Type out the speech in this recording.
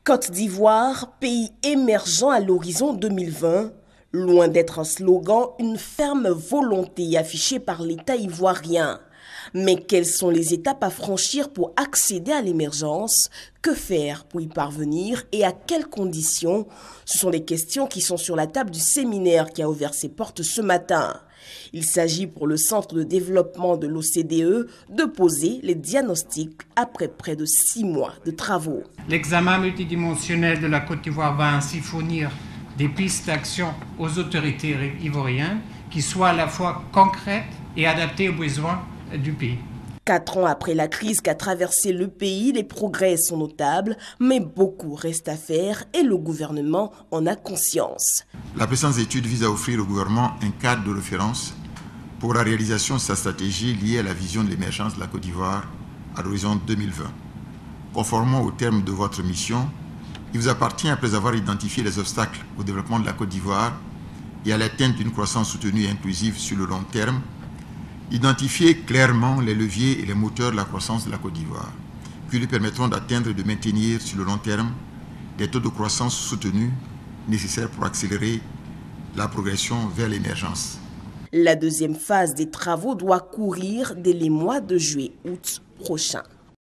Côte d'Ivoire, pays émergent à l'horizon 2020, loin d'être un slogan, une ferme volonté affichée par l'État ivoirien. Mais quelles sont les étapes à franchir pour accéder à l'émergence? Que faire pour y parvenir et à quelles conditions? Ce sont des questions qui sont sur la table du séminaire qui a ouvert ses portes ce matin. Il s'agit pour le Centre de développement de l'OCDE de poser les diagnostics après près de 6 mois de travaux. L'examen multidimensionnel de la Côte d'Ivoire va ainsi fournir des pistes d'action aux autorités ivoiriennes qui soient à la fois concrètes et adaptées aux besoins du pays. 4 ans après la crise qu'a traversé le pays, les progrès sont notables, mais beaucoup reste à faire et le gouvernement en a conscience. La présente étude vise à offrir au gouvernement un cadre de référence pour la réalisation de sa stratégie liée à la vision de l'émergence de la Côte d'Ivoire à l'horizon 2020. Conformément aux termes de votre mission, il vous appartient, après avoir identifié les obstacles au développement de la Côte d'Ivoire et à l'atteinte d'une croissance soutenue et inclusive sur le long terme, identifier clairement les leviers et les moteurs de la croissance de la Côte d'Ivoire, qui lui permettront d'atteindre et de maintenir sur le long terme des taux de croissance soutenus nécessaires pour accélérer la progression vers l'émergence. La deuxième phase des travaux doit courir dès les mois de juillet-août prochains.